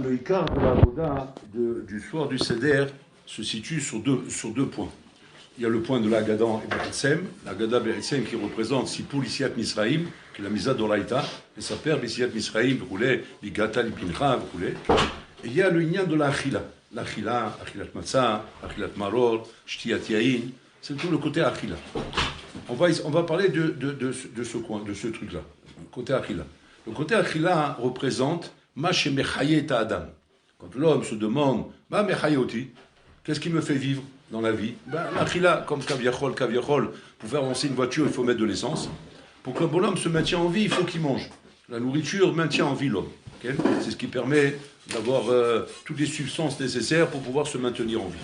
le Icar de la Avoda du soir du Seder se situe sur deux points. Il y a le point de l'Agada et Be'etzem, l'Agada Be'etzem qui représente Sipur Isiat Misraïm, qui est la Misa d'Oraïta, et sa père Isiat Misraïm, l'Igata, l'Ipincha, et il y a le Inyan de l'Achila. L'Achila, Achilat Matzah, Achilat Maror, Shtiyat Yain, c'est tout le côté Achila. On va parler de ce coin, de ce truc-là, le côté Achila. Le côté Achila représente Ma Shemechaye Adam. Quand l'homme se demande, Ma Mechayoti, qu'est-ce qui me fait vivre dans la vie? L'Achila, comme Kaviachol, pour faire avancer une voiture, il faut mettre de l'essence. Pour que l'homme se maintienne en vie, il faut qu'il mange. La nourriture maintient en vie l'homme. Okay? C'est ce qui permet d'avoir toutes les substances nécessaires pour pouvoir se maintenir en vie.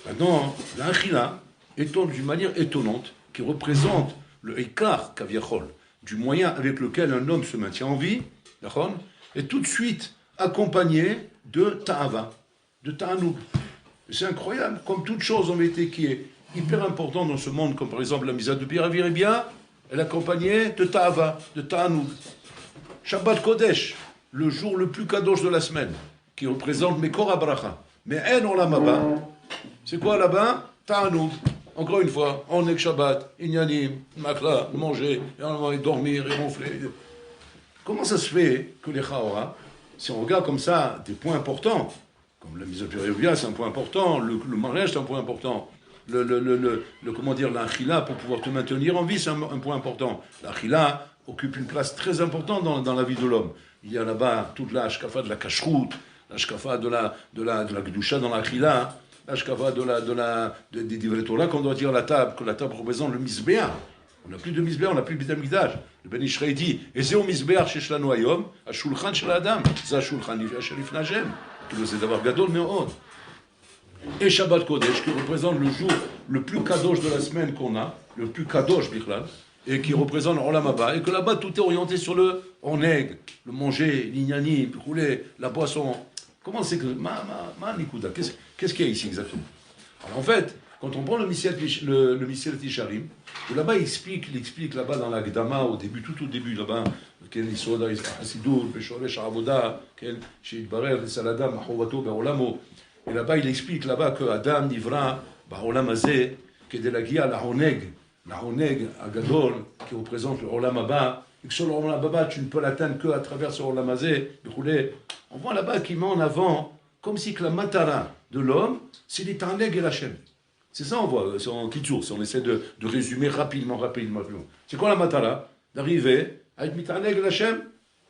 Maintenant, l'Achila est d'une manière étonnante, qui représente le Ikar Kaviachol, du moyen avec lequel un homme se maintient en vie, est tout de suite accompagné de Ta'ava, de Ta'anoug. C'est incroyable, comme toute chose en vérité qui est hyper importante dans ce monde, comme par exemple la Misa de Biraviribia, elle est accompagnée de Ta'ava, de Ta'anoug. Shabbat Kodesh, le jour le plus kadosh de la semaine, qui représente Mekor HaBaracha. Mais en olam haba, c'est quoi là-bas? Ta'anoug. Encore une fois, on est Shabbat, Inyanim, Makla, manger, et dormir et ronfler. Comment ça se fait que les Chaora, si on regarde comme ça des points importants, comme la mise à périvia, c'est un point important, le mariage, c'est un point important, l'achila, pour pouvoir te maintenir en vie, c'est un point important. L'achila occupe une place très importante dans la vie de l'homme. Il y a là-bas toute la hashkafa de la kashrut, la hashkafa de la kedusha dans l'achila, la hashkafa des divrei Torah qu'on doit dire à la table, que la table représente le misbéa. On n'a plus de misbéa, on n'a plus de bitamigdash. Le Ben Ishraï dit, et c'est au misbéa chez Shlanu Ayom, à Shulchan shel Adam, c'est à Shulchan Sharif Najem. C'est d'avoir gadol me'od. Et Shabbat Kodesh, qui représente le jour le plus kadosh de la semaine qu'on a, le plus kadosh bichlal, et qui représente l'Olam Haba, et que là-bas tout est orienté sur le oneg, le manger, l'ignani, rouler, la boisson. Comment c'est que Nikuda, qu'est-ce qu'il y a ici exactement? Alors en fait, quand on prend le Misilat Yesharim, là-bas il explique là-bas dans la Gdama, tout au début là-bas, et là-bas il explique là-bas que Adam Nivra, Ba'olam Hazeh, Kedelagia la Honeg Agadol, qui représente le Olam Haba, et que sur le Olam Haba tu ne peux l'atteindre qu'à travers ce Olam Hazeh. On voit là-bas qu'il met en avant, comme si que la matara de l'homme, c'est les Taneg et la Shem. C'est ça on voit, c'est en Kitsour, si on essaie de résumer rapidement. C'est quoi la matara? D'arriver à être Mitaneg et la Shem.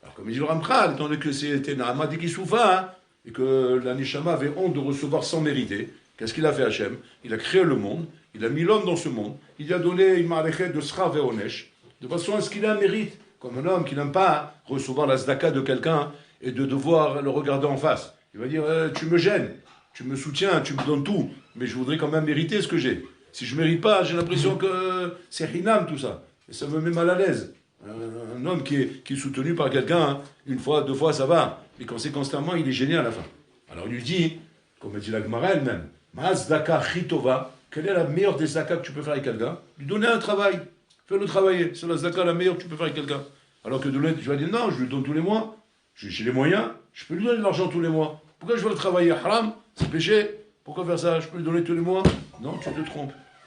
Alors comme il dit le Ramchal, étant donné que c'était Nahamadi qui souffra, et que la Neshama avait honte de recevoir sans mériter, qu'est-ce qu'il a fait Hachem? Il a créé le monde, il a mis l'homme dans ce monde, il lui a donné une maréchet de Sra Veonesh, de façon à ce qu'il ait un mérite, comme un homme qui n'aime pas recevoir la zdaka de quelqu'un et de devoir le regarder en face. Il va dire, tu me gênes, tu me soutiens, tu me donnes tout, mais je voudrais quand même mériter ce que j'ai. Si je ne mérite pas, j'ai l'impression que c'est hinam tout ça, et ça me met mal à l'aise. Un homme qui est soutenu par quelqu'un, une fois, deux fois, ça va, mais quand c'est constamment, il est gêné à la fin. Alors il lui dit, comme dit la Gemara elle-même, Ma zdaka chitova, quelle est la meilleure des zakas que tu peux faire avec quelqu'un? Lui donner un travail, fais-le travailler, c'est la zaka la meilleure que tu peux faire avec quelqu'un. Alors que de l'autre, tu vas dire, non, je lui donne tous les mois, j'ai les moyens, je peux lui donner de l'argent tous les mois. Pourquoi je veux le travailler? Haram, c'est péché, pourquoi faire ça? Je peux lui donner tous les mois? Non,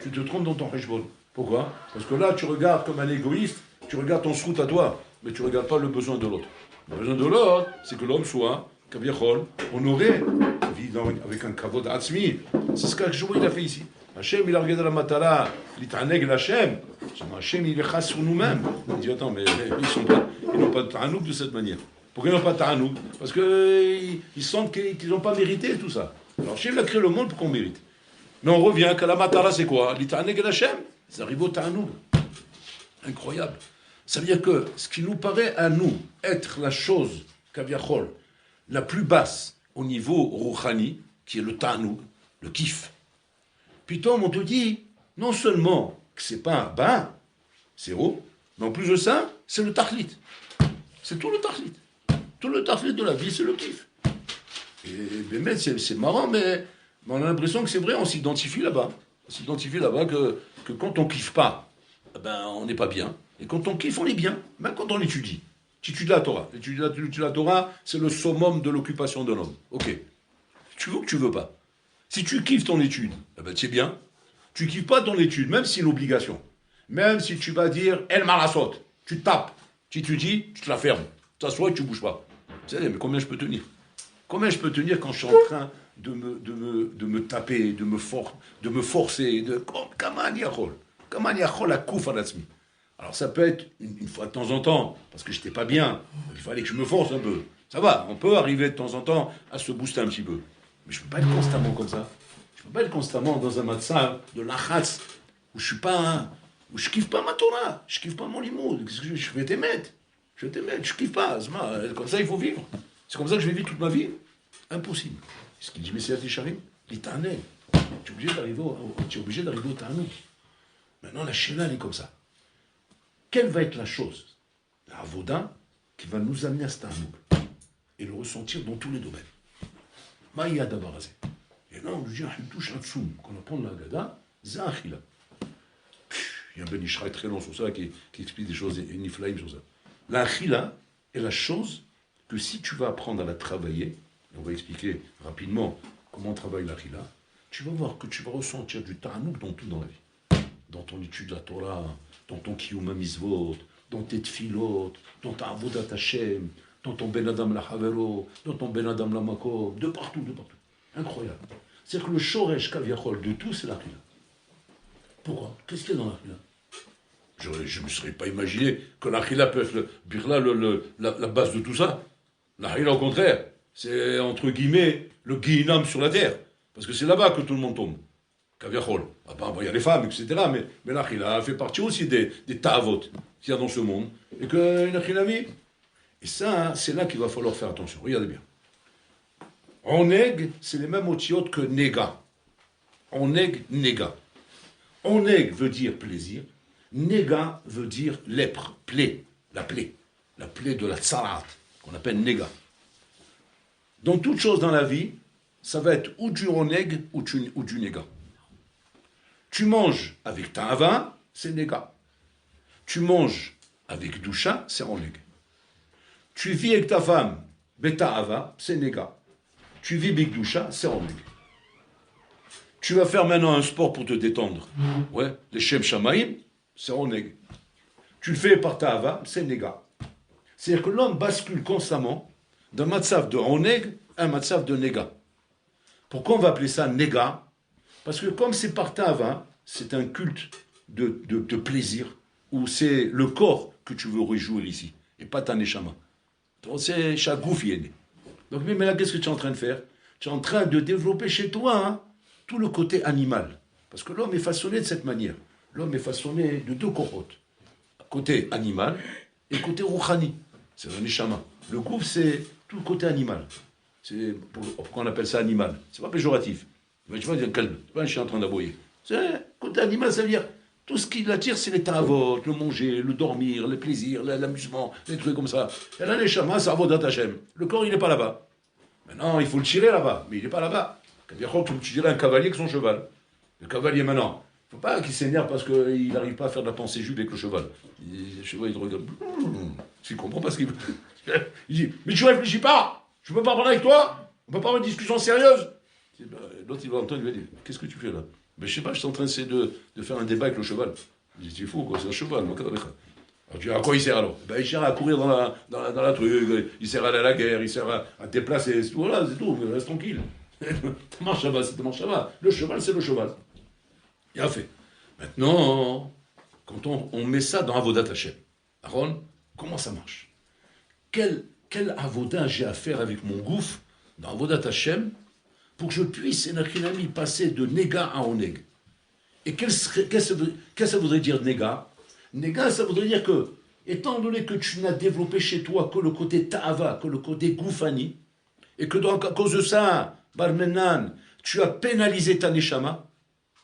tu te trompes dans ton heshbon. Pourquoi? Parce que là, tu regardes comme un égoïste, tu regardes ton srout à toi, mais tu ne regardes pas le besoin de l'autre. Le besoin de l'autre, c'est que l'homme soit, kaviachol, honoré, vivant avec un kavod atzmi. C'est ce qu'Hachem il a fait ici. Hachem, il a regardé la matara, l'it'aneg l'Hachem. Hachem, il est chasse sur nous-mêmes. Il dit, attends, mais ils n'ont pas de ta'anouk de cette manière. Pourquoi ils n'ont pas de ta'anouk? Parce qu'ils sentent qu'ils n'ont pas mérité tout ça. Alors Hachem a créé le monde pour qu'on mérite. Mais on revient qu'à la matara, c'est quoi? L'it'aneg l'Hachem. Ça arrive au ta'anouk. Incroyable. Ça veut dire que ce qui nous paraît à nous être la chose, kaviachol, la plus basse au niveau rouhani, qui est le ta'anoug, le kiff. Puis on te dit, non seulement que c'est pas un bain, c'est haut, mais en plus de ça, c'est le tachlit. C'est tout le tachlit. Tout le tachlit de la vie, c'est le kiff. Et c'est marrant, mais on a l'impression que c'est vrai, on s'identifie là-bas. On s'identifie là-bas que quand on kiffe pas, on n'est pas bien. Et quand on kiffe, on est bien, même quand on étudie. Tu étudies la Torah. Tu étudies la Torah, c'est le summum de l'occupation d'un homme. Ok. Tu veux ou tu veux pas? Si tu kiffes ton étude, eh ben, c'est bien. Tu kiffes pas ton étude, même si c'est une obligation. Même si tu vas dire El Marasot, tu tapes, tu étudies, tu te la fermes. Tu t'assois et tu bouges pas. Vous savez, mais combien je peux tenir? Combien je peux tenir quand je suis en train de me taper, de me forcer, Kaman yachol la kouf alatzmi. Alors ça peut être une fois de temps en temps, parce que je n'étais pas bien, il fallait que je me force un peu. Ça va, on peut arriver de temps en temps à se booster un petit peu. Mais je ne peux pas être constamment comme ça. Je ne peux pas être constamment dans un matza de lachatz, où je suis pas, où je kiffe pas ma Torah, je kiffe pas mon limoud. Je vais t'émettre. Je kiffe pas. Comme ça, il faut vivre. C'est comme ça que je vais vivre toute ma vie. Impossible. Ce qu'il dit, mais c'est Yisharim, il t'année. Tu es obligé d'arriver au Ta'anou. Maintenant, la Sheila, elle est comme ça. Quelle va être la chose, la avoda, qui va nous amener à ce Ta'anou et le ressentir dans tous les domaines? Maïa Dabarazé. Et là, on lui dit, touche un tsoum, qu'on apprend de la Gada, Zahila. Il y a un Ben Ishraï très long sur ça qui explique des choses niflaïm sur ça. La Achila est la chose que si tu vas apprendre à la travailler, on va expliquer rapidement comment on travaille la Achila, tu vas voir que tu vas ressentir du ta'anouk dans tout dans la vie. Dans ton étude de la Torah, dans ton kiyum hamizvot, dans tes tfilot, dans ta avodat Hashem, dans ton ben adam la havero, dans ton ben adam la makom, de partout, de partout. Incroyable. C'est-à-dire que le shoresh kaviachol de tout, c'est la Achila. Pourquoi? Qu'est-ce qu'il y a dans la Achila? Je ne me serais pas imaginé que la Achila peut être la base de tout ça. La Achila, au contraire, c'est entre guillemets le guinam sur la terre. Parce que c'est là-bas que tout le monde tombe. Kaviachol. Il y a les femmes, etc. Mais la Achila fait partie aussi des ta'avot qu'il y a dans ce monde. Et qu'une Achila vit. Et ça, c'est là qu'il va falloir faire attention. Regardez bien. Oneg, c'est les mêmes otiotes que nega. Oneg, nega. Oneg veut dire plaisir. Nega veut dire lèpre, plaie, la plaie de la tsarat, qu'on appelle nega. Dans toute chose dans la vie, ça va être ou du oneg ou du nega. Tu manges avec ta hava, c'est nega. Tu manges avec doucha, c'est oneg. Tu vis avec ta femme, beta hava, c'est nega. Tu vis avec doucha, c'est oneg. Tu vas faire maintenant un sport pour te détendre. Ouais, les shem shamaim, c'est oneg. Tu le fais par ta hava, c'est nega. C'est-à-dire que l'homme bascule constamment d'un matzav de oneg à un matzav de nega. Pourquoi on va appeler ça nega? Parce que comme c'est par ta hava, c'est un culte de plaisir, où c'est le corps que tu veux réjouir ici, et pas ta neshama. Donc c'est chagouf yéné. Donc mais là, qu'est-ce que tu es en train de faire? Tu es en train de développer chez toi tout le côté animal. Parce que l'homme est façonné de cette manière. L'homme est façonné de deux cohortes. Côté animal et côté rouhani. C'est le neshama. Le gouf, c'est tout le côté animal. Pourquoi on appelle ça animal? C'est pas péjoratif. Mais tu vois, calme. C'est pas un chien en train d'aboyer. C'est côté animal, ça veut dire tout ce qui l'attire, c'est les ta'avot, le manger, le dormir, les plaisirs, l'amusement, les trucs comme ça. Et là, neshama, c'est avodat Hashem. Le corps, il n'est pas là-bas. Maintenant, il faut le tirer là-bas, mais il n'est pas là-bas. Comme tu dirais un cavalier avec son cheval. Le cavalier, maintenant, il ne faut pas qu'il s'énerve parce qu'il n'arrive pas à faire de la pensée jupe avec le cheval. Le cheval, il te regarde. Il ne comprend pas ce qu'il veut. Il dit, mais tu ne réfléchis pas. Je ne peux pas parler avec toi. On ne peut pas avoir une discussion sérieuse. L'autre, il va entendre, il va dire, qu'est-ce que tu fais là? Mais je ne sais pas, je suis en train de faire un débat avec le cheval. Il dit, tu es fou, quoi, c'est un cheval. Alors tu dis, à quoi il sert alors? Il sert à courir dans la truc, il sert à aller à la guerre, il sert à te déplacer, voilà, c'est tout, reste tranquille. C'est le cheval, c'est le cheval. Il a fait. Maintenant, quand on met ça dans Avodat Hashem, Aaron, comment ça marche? Quel avodat j'ai à faire avec mon gouffre dans Avodat Hashem pour que je puisse, Enachinami, passer de néga à oneg? Et qu'est-ce que ça voudrait dire néga? Néga, ça voudrait dire que, étant donné que tu n'as développé chez toi que le côté ta'ava, que le côté goufani, et que donc à cause de ça, Barmenan, tu as pénalisé ta neshama,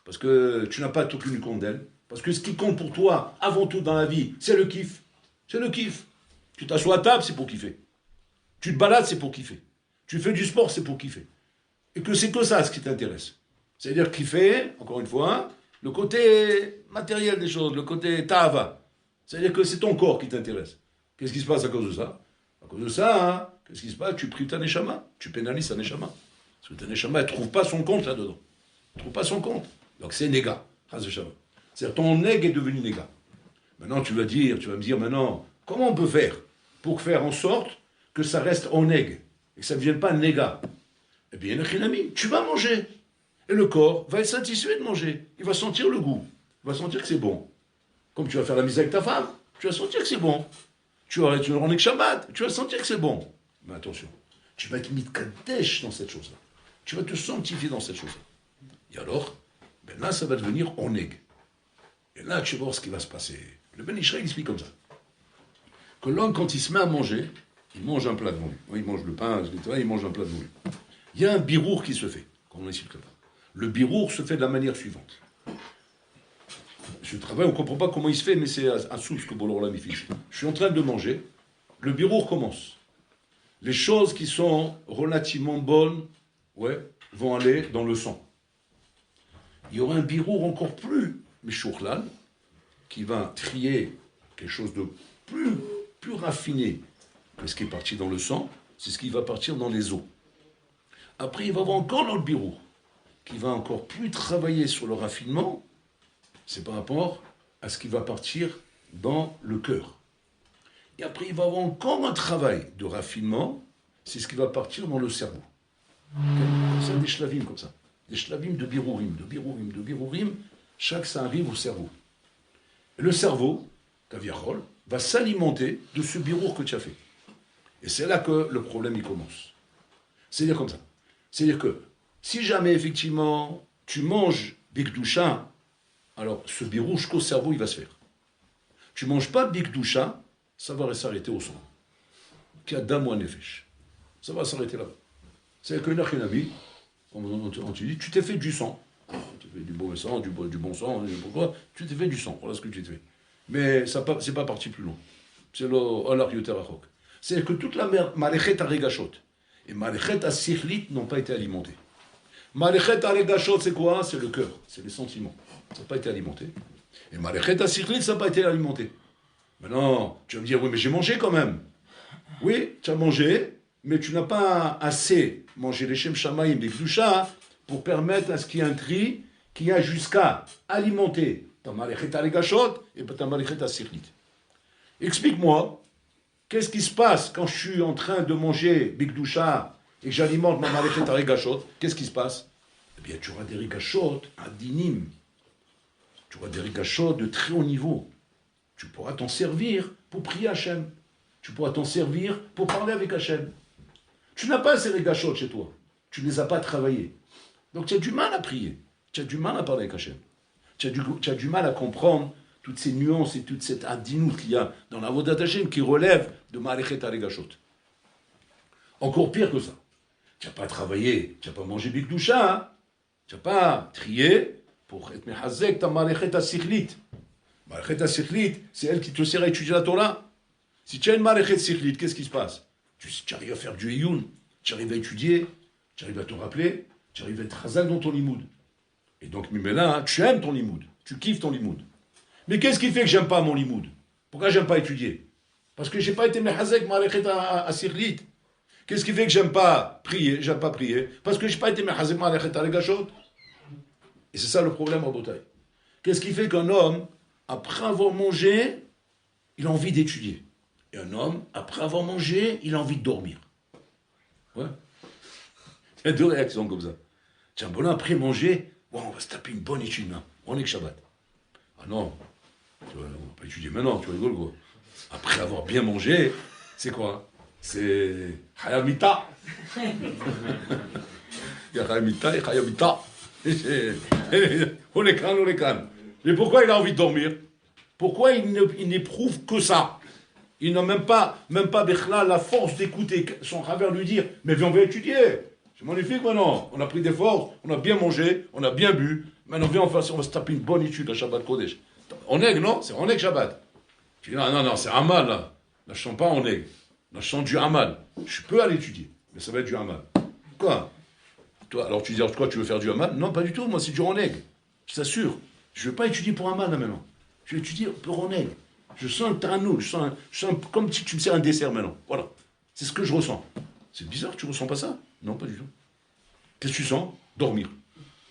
parce que tu n'as pas tenu compte d'elle, parce que ce qui compte pour toi, avant tout dans la vie, c'est le kiff. C'est le kiff. Tu t'assois à table, c'est pour kiffer. Tu te balades, c'est pour kiffer. Tu fais du sport, c'est pour kiffer. Et que c'est que ça ce qui t'intéresse. C'est-à-dire kiffer, encore une fois, le côté matériel des choses, le côté ta'ava. C'est-à-dire que c'est ton corps qui t'intéresse. Qu'est-ce qui se passe à cause de ça? À cause de ça, hein, qu'est-ce qui se passe? Tu prives ta neshama, tu pénalises ta neshama. Parce que ta neshama, elle ne trouve pas son compte là-dedans. Elle ne trouve pas son compte. Donc c'est néga. C'est-à-dire ton neg est devenu néga. Maintenant tu vas me dire maintenant, comment on peut faire pour faire en sorte que ça reste en neg et que ça ne devienne pas néga? Eh bien, tu vas manger. Et le corps va être satisfait de manger. Il va sentir le goût. Il va sentir que c'est bon. Comme tu vas faire la mise avec ta femme, tu vas sentir que c'est bon. Tu vas être en Shabbat, tu vas sentir que c'est bon. Mais attention, tu vas être mitkadesh dans cette chose-là. Tu vas te sanctifier dans cette chose-là. Et alors, ben là, ça va devenir oneg. Et là, tu vas voir ce qui va se passer. Le Ben Israël explique comme ça. Que l'homme, quand il se met à manger, il mange un plat de nouilles. Il mange le pain, il mange un plat de nouilles. Il y a un birour qui se fait, comme on explique là-bas. Le birour se fait de la manière suivante. Je travaille, on ne comprend pas comment il se fait, mais c'est un sous que Bolor l'a mis fiche. Je suis en train de manger, le birour commence. Les choses qui sont relativement bonnes, vont aller dans le sang. Il y aura un birour encore plus Meshourlan, qui va trier quelque chose de plus raffiné que ce qui est parti dans le sang, c'est ce qui va partir dans les os. Après, il va y avoir encore dans le birour, qui va encore plus travailler sur le raffinement, c'est par rapport à ce qui va partir dans le cœur. Et après, il va y avoir encore un travail de raffinement, c'est ce qui va partir dans le cerveau. C'est des shlavim comme ça. Des shlavim de birourim, chaque ça arrive au cerveau. Et le cerveau, Kaviachol, va s'alimenter de ce birour que tu as fait. Et c'est là que le problème il commence. C'est-à-dire comme ça. C'est-à-dire que si jamais effectivement tu manges bikdoucha, alors ce birour jusqu'au cerveau il va se faire. Tu ne manges pas bikdoucha, ça va s'arrêter au sang. Qu'Adam ou nefesh. Ça va s'arrêter là-bas. C'est-à-dire que l'Archénabi, on te dit, tu t'es fait du sang. Tu t'es fait du bon sang, du bon sang, pourquoi? Tu t'es fait du sang, voilà ce que tu t'es fait. Mais ça c'est pas parti plus loin. C'est l'Alar Yoterachok. C'est-à-dire que toute la Malechet Aregashot et Malechet Asichlit n'ont pas été alimentés. Malechet Aregashot, c'est quoi? C'est le cœur, c'est les sentiments. Ça n'a pas été alimenté. Et Malechet Asichlit, ça n'a pas été alimenté. Maintenant, tu vas me dire, oui, mais j'ai mangé quand même. Oui, tu as mangé, mais tu n'as pas assez mangé les Shem Shamayim, les Kdusha, pour permettre à ce qu'il y ait un tri qui a jusqu'à alimenter ta Malechet Aregashot et ta Malechet Asichlit. Explique-moi, qu'est-ce qui se passe quand je suis en train de manger Bikdusha et que j'alimente ma Malechet Aregashot? Qu'est-ce qui se passe? Eh bien, tu auras des Regashot à dinim. Tu auras des Regashot de très haut niveau. Tu pourras t'en servir pour prier Hachem. Tu pourras t'en servir pour parler avec Hachem. Tu n'as pas ces Regashot chez toi. Tu ne les as pas travaillés. Donc tu as du mal à prier. Tu as du mal à parler avec Hachem. Tu as du mal à comprendre toutes ces nuances et toute cette adinout qu'il y a dans la Vodat Hashem qui relève de Malechet Aregashot. Encore pire que ça. Tu n'as pas travaillé, tu n'as pas mangé Bikdusha, hein? Tu n'as pas trié pour être mehazek ta Malechet Asichlit. Malechet Asichlit, c'est elle qui te sert à étudier la Torah. Si tu as une Malechet Asichlit, qu'est-ce qui se passe? Tu arrives à faire du Eyoun, tu arrives à étudier, tu arrives à te rappeler, tu arrives à être hazak dans ton limoud. Et donc, là, tu aimes ton limoud, tu kiffes ton limoud. Mais qu'est-ce qui fait que j'aime pas mon limoud? Pourquoi j'aime pas étudier? Parce que j'ai pas été mehazek Malechet Asichlit. Qu'est-ce qui fait que j'aime pas prier? J'aime pas prier parce que j'ai pas été mehazek Malechet Aregashot. Et c'est ça le problème en bataille. Qu'est-ce qui fait qu'un homme, après avoir mangé, il a envie d'étudier? Et un homme, après avoir mangé, il a envie de dormir. Ouais. Il y a deux réactions comme ça. Tiens, bon, après manger, bon, on va se taper une bonne étude, hein. On est que Shabbat. Ah non, on va pas étudier maintenant, tu rigoles quoi. Après avoir bien mangé, c'est quoi? C'est Hayamita. Il y a Hayamita et Hayamita. On est calme. Mais pourquoi il a envie de dormir? Pourquoi il n'éprouve que ça? Il n'a même pas Bechla, la force d'écouter son travers lui dire, mais viens, on va étudier. C'est magnifique maintenant. On a pris des forces, on a bien mangé, on a bien bu. Maintenant, viens, on va se taper une bonne étude à Shabbat Kodesh. Oneg, non? C'est Oneg Shabbat. Tu dis, non, c'est Amal, là. Là, je ne sens pas Oneg. Là, je sens du Amal. Je peux aller étudier, mais ça va être du Amal. Quoi? Toi, alors tu dis, quoi, tu veux faire du Amal? Non, pas du tout, moi c'est du Oneg. Je t'assure. Je ne veux pas étudier pour Amal, là, maintenant. Je vais étudier pour Oneg. Je sens le tanoul, je sens comme si tu me sers un dessert maintenant. Voilà. C'est ce que je ressens. C'est bizarre, tu ne ressens pas ça? Non, pas du tout. Qu'est-ce que tu sens? Dormir.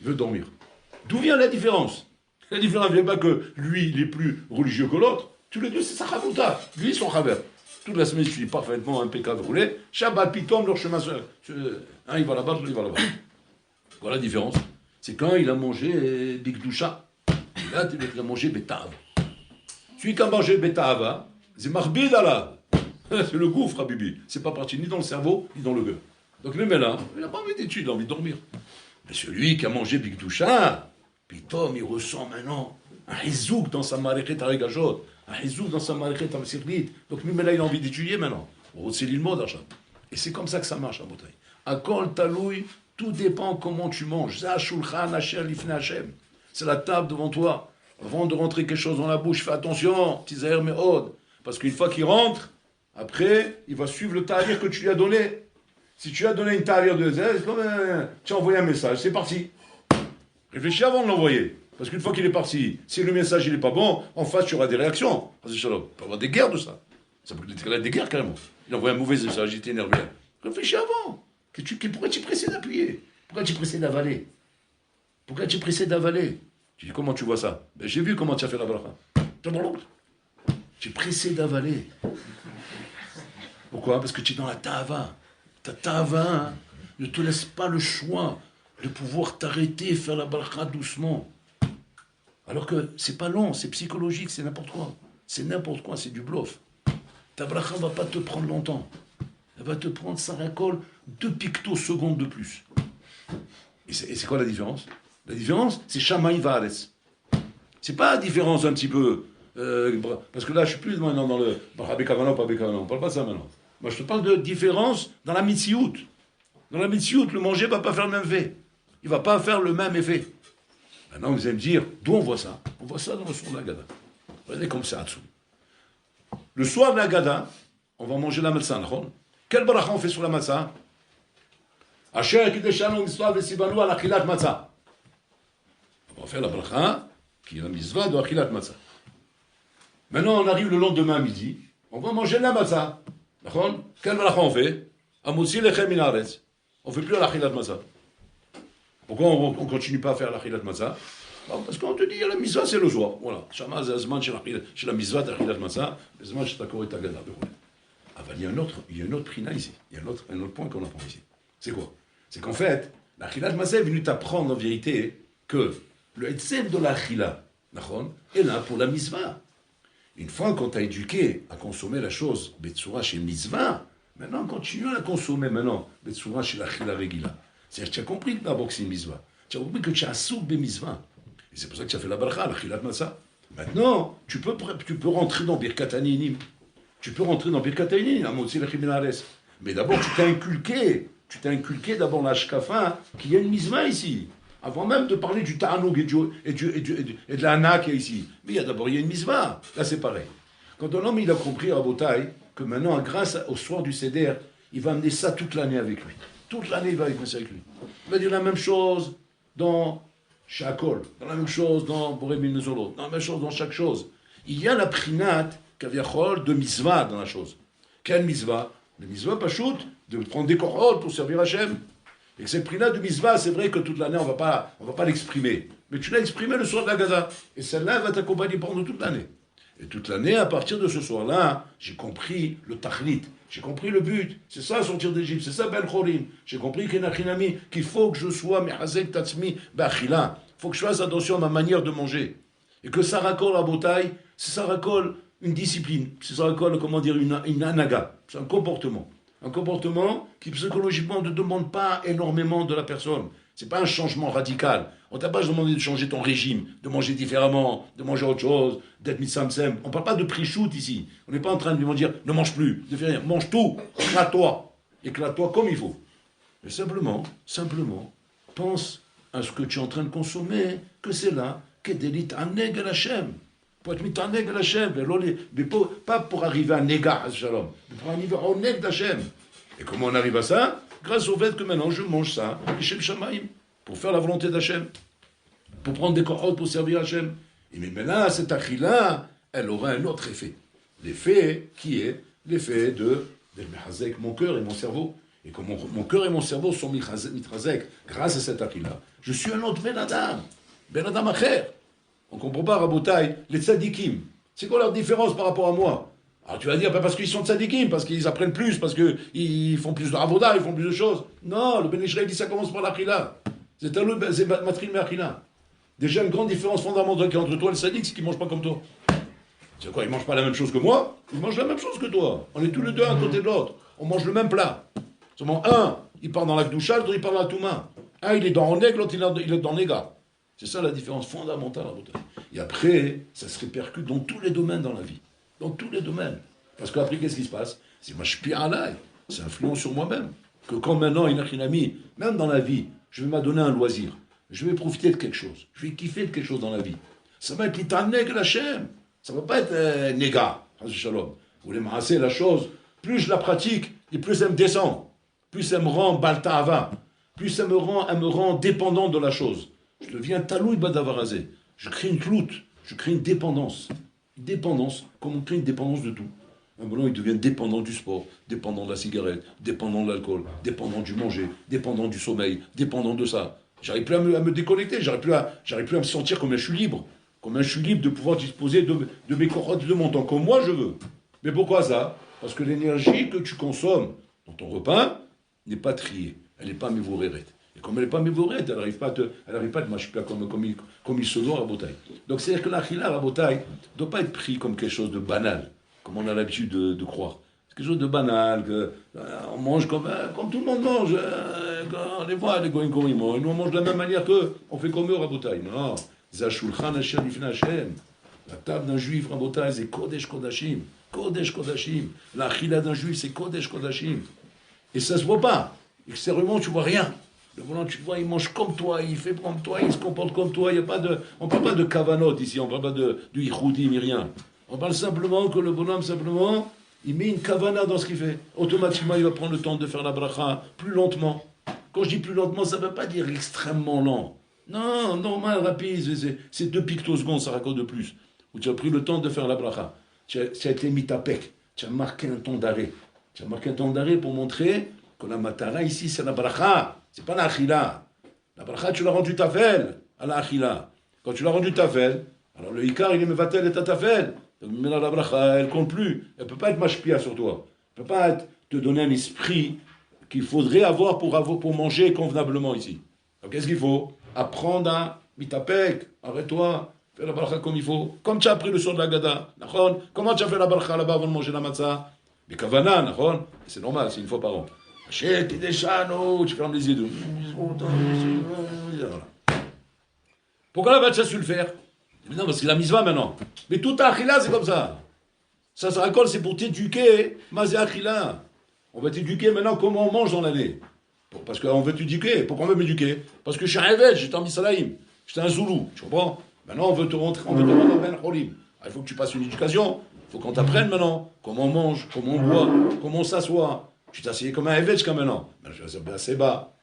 Il veut dormir. D'où vient la différence? La différence ne vient pas que lui, il est plus religieux que l'autre. Tous les deux, c'est sa chavouta. Lui, son chaver. Toute la semaine, je suis parfaitement impeccable roulé. Shabbat, pitom, leur chemin. Un, il va là-bas, l'autre, il va là-bas. Voilà la différence. C'est quand il a mangé Bigdoucha. Et là, il a mangé Betahava. Celui qui a mangé Betahava, c'est Marbid Allah. C'est le gouffre, Habibi. C'est pas parti ni dans le cerveau, ni dans le cœur. Donc le mec là, il n'a pas envie d'études, il a envie de dormir. Mais celui qui a mangé Bigdoucha, pitom, il ressent maintenant un hizouk dans sa maréchet à Regajot, un hizouk dans sa maréchet à Sirlit. Donc lui, mais là, il a envie d'étudier maintenant. C'est l'ilmo d'achat. Et c'est comme ça que ça marche, à Botaï. À Kol Taloui, tout dépend comment tu manges. C'est la table devant toi. Avant de rentrer quelque chose dans la bouche, fais attention, tisaïr me'od. Parce qu'une fois qu'il rentre, après, il va suivre le tarir que tu lui as donné. Si tu as donné une tarir de zèle, c'est comme tu as envoyé un message, c'est parti. Réfléchis avant de l'envoyer. Parce qu'une fois qu'il est parti, si le message il n'est pas bon, en face tu auras des réactions. Il peut y avoir des guerres de ça. Ça peut être des guerres carrément. Il envoie un mauvais message, il était énervé. Réfléchis avant. Pourquoi tu es pressé d'appuyer? Pourquoi tu es pressé d'avaler? Pourquoi tu es pressé d'avaler? Tu dis, comment tu vois ça? Ben, j'ai vu comment tu as fait la bracha. Tu es pressé d'avaler. Pourquoi? Parce que tu es dans la ta'ava. Ta ta'ava ne te laisse pas le choix de pouvoir t'arrêter et faire la bracha doucement. Alors que c'est pas long, c'est psychologique, c'est n'importe quoi. C'est n'importe quoi, c'est du bluff. Ta bracha ne va pas te prendre longtemps. Elle va te prendre, ça racole 2 pictosecondes de plus. Et c'est quoi la différence? La différence, c'est Shamaï Va'aretz. C'est pas la différence un petit peu... parce que là, je suis plus maintenant dans le... Bekavana, pas Bekavana, on parle pas de ça maintenant. Moi, je te parle de différence dans la Mitziout. Dans la Mitziout, le manger ne va pas faire le même effet. Il ne va pas faire le même effet. Maintenant, vous allez me dire, d'où on voit ça? On voit ça dans le soir de la Gada. Regardez comme c'est Hatsou. Le soir de la Gada, on va manger la matzah. Quel bracha on fait sur la matzah? Asher kideshanu mitzvah vesivanu al achilat matzah. On va faire la bracha qui est la mitzvah de achilat matzah. Maintenant, on arrive le lendemain à midi, on va manger la matzah. Quel bracha on fait? Amotzi lechem min haaretz. On ne fait plus l'achilat matzah. Pourquoi on ne continue pas à faire l'achilat matzah? Parce qu'on te dit, la mitzvah c'est le soir. Voilà. Shama c'est le zman chez la mitzvah d'achilat matzah, le zman chez takor et tagada. Ah ben, il y a une autre prina ici. Il y a un autre point qu'on apprend ici. C'est quoi? C'est qu'en fait, l'achilat matzah est venu t'apprendre en vérité que le etzem de l'achila est là pour la mitzvah. Une fois qu'on t'a éduqué à consommer la chose, Betsura chez Mitzvah, maintenant continue à la consommer maintenant, Betsura chez la Chila Regila. C'est-à-dire que tu as compris d'abord que c'est une Mitzvah. Tu as compris que tu as souk be Mitzvah. Et c'est pour ça que tu as fait la Barcha, la Chilat Matzah. Maintenant, tu peux rentrer dans Birkat Aninim. Tu peux rentrer dans Birkat Aninim, à Motzi Lechim Min Haaretz. Mais d'abord, tu t'as inculqué d'abord la Shkafa, qu'il y a une Mitzvah ici. Avant même de parler du Ta'anoug et de la Hana qui est ici. Mais il y a une Mitzvah. Là, c'est pareil. Quand un homme, il a compris à Botaï, que maintenant, grâce au soir du Seder, il va amener ça toute l'année avec lui. Toute l'année, il va amener ça avec lui. Il va dire la même chose dans Shakol, dans la même chose dans Boré Minezolot, dans la même chose dans chaque chose. Il y a la prinat, kaviachol, de Mitzvah dans la chose. Quelle Mitzvah? Le Mitzvah, Pachout, de prendre des korot pour servir Hachem. Et que cette prina de Mitzvah, c'est vrai que toute l'année, on va pas l'exprimer. Mais tu l'as exprimé le soir de la Gaza. Et celle-là, elle va t'accompagner pendant toute l'année. Et toute l'année, à partir de ce soir-là, j'ai compris le tachlit. J'ai compris le but. C'est ça, sortir d'Égypte. C'est ça, Ben Chorim. J'ai compris qu'il faut que je sois mehazek tatzmi ba'achila. Il faut que je fasse attention à ma manière de manger. Et que ça racole la bataille, ça racole une discipline. Ça racole, comment dire, une anaga. C'est un comportement. Un comportement qui psychologiquement ne demande pas énormément de la personne. Ce n'est pas un changement radical. On ne t'a pas demandé de changer ton régime, de manger différemment, de manger autre chose, d'être mitsamsem. On ne parle pas de prix-shoot ici. On n'est pas en train de lui dire ne mange plus, ne fais rien, mange tout, éclate-toi. Éclate-toi comme il faut. Mais simplement, pense à ce que tu es en train de consommer, que c'est là, qu'est-délit aneg el Hashem. Pour être mitaneg el Hashem, mais pas pour arriver à Nega Shalom, mais pour arriver à Oneg d'Hashem. Et comment on arrive à ça? Grâce au fait que maintenant je mange ça, Hashem Shamaim, pour faire la volonté d'Hashem, pour prendre des korot pour servir Hachem. Et mais maintenant, cette achila, elle aura un autre effet. L'effet qui est l'effet de mihazek, mon cœur et mon cerveau. Et comme mon cœur et mon cerveau sont mitrazek grâce à cette akila, je suis un autre Ben Adam acher. On ne comprend pas, Rabotai, les tzadikim. C'est quoi leur différence par rapport à moi? Alors tu vas dire, parce qu'ils sont tzadikim, parce qu'ils apprennent plus, parce qu'ils font plus de ravoda, ils font plus de choses. Non, le Ben Israël dit ça commence par l'akila. C'est matril me'akila. Déjà, une grande différence fondamentale entre toi et le tzadik, c'est qu'ils ne mangent pas comme toi. C'est quoi, ils ne mangent pas la même chose que moi? Ils mangent la même chose que toi. On est tous les deux à côté de l'autre. On mange le même plat. Seulement un, il part dans la Gdoucha, l'autre il part dans la Touma. Un, il est dans Oneg, l'autre il est dans Nega. C'est ça la différence fondamentale. Et après, ça se répercute dans tous les domaines dans la vie. Dans tous les domaines. Parce qu'après, qu'est-ce qui se passe? C'est moi, je pire à l'ail. C'est influent sur moi-même. Que quand maintenant, il y a un ami, même dans la vie, je vais m'adonner un loisir. Je vais profiter de quelque chose. Je vais kiffer de quelque chose dans la vie. Ça va être l'Itaneg la Shem. Ça ne va pas être Nega. Shalom. Vous voulez m'arraser la chose. Plus je la pratique, et plus elle me descend. Plus elle me rend balta'ava. Plus elle me rend dépendant de la chose. Je deviens taloui badavarazé. Je crée une cloute. Je crée une dépendance. Une dépendance, comme on crée une dépendance de tout. Un bonhomme, il devient dépendant du sport, dépendant de la cigarette, dépendant de l'alcool, dépendant du manger, dépendant du sommeil, dépendant de ça. J'arrive plus à me déconnecter, j'arrive plus à me sentir comme je suis libre. Comme je suis libre de pouvoir disposer de mes corottes, de mon temps, comme moi je veux. Mais pourquoi ça? Parce que l'énergie que tu consommes dans ton repas n'est pas triée. Elle n'est pas mévorérette. Et comme elle n'est pas mévorérette, elle n'arrive pas à te mâcher comme il se doit à Rabotai. Donc c'est-à-dire que l'achila à Rabotai ne doit pas être pris comme quelque chose de banal, comme on a l'habitude de croire. C'est quelque chose de banal, on mange comme tout le monde mange. On les voit, les goïms, ils mangent. Nous, on mange de la même manière qu'eux. On fait comme eux, Rabotai. Non. Zashulchan Hashem Lifnei Hashem. La table d'un juif, Rabotai, c'est Kodesh Kodashim. Kodesh Kodashim. L'achila d'un juif, c'est Kodesh Kodashim. Et ça se voit pas. Extérieurement, tu vois rien. Le volant, tu vois, il mange comme toi, il fait comme toi, il se comporte comme toi. On ne parle pas de kavanot ici, on ne parle pas de yichoudi ni rien. On parle simplement que le bonhomme, simplement, il met une kavana dans ce qu'il fait. Automatiquement, il va prendre le temps de faire la bracha plus lentement. Quand je dis plus lentement, ça ne veut pas dire extrêmement lent. Non, normal, rapide, c'est 2 pictosecondes, ça raconte de plus. Où tu as pris le temps de faire la bracha. Tu as été mis à pec. Tu as marqué un temps d'arrêt. Tu as marqué un temps d'arrêt pour montrer que la matara ici, c'est la bracha. C'est pas la achila. La bracha, tu l'as rendu tafel à la achila. Quand tu l'as rendu tafel, alors le ikar, il est mevatel et tafel. Donc maintenant, la bracha, elle compte plus. Elle ne peut pas être mashpia sur toi. Elle ne peut pas te donner un esprit qu'il faudrait avoir pour manger convenablement ici. Donc qu'est-ce qu'il faut? Apprendre à mitapek. Arrête-toi. Fais la bracha comme il faut. Comme tu as appris le son de la gada. Comment tu as fait la bracha là-bas avant de manger la matzah? Mais kavana, c'est normal, c'est une fois par an. Achète des chano, tu fermes les yeux. Pourquoi la batcha su le faire? Non, parce que la mitzvah maintenant. Mais tout achila, c'est comme ça. Ça se raconte, c'est pour t'éduquer, mazé achila. On va t'éduquer maintenant comment on mange dans l'année. Parce qu'on veut t'éduquer. Pourquoi on veut m'éduquer? Parce que je suis un évêque, j'étais en Misalaïm. J'étais un Zoulou, tu comprends? Maintenant, on veut te rentrer, on veut te rendre Ben Cholim. Il faut que tu passes une éducation. Il faut qu'on t'apprenne maintenant comment on mange, comment on boit, comment on s'assoit. Tu t'es assis comme un évêque jusqu'à maintenant. Je suis assez bas,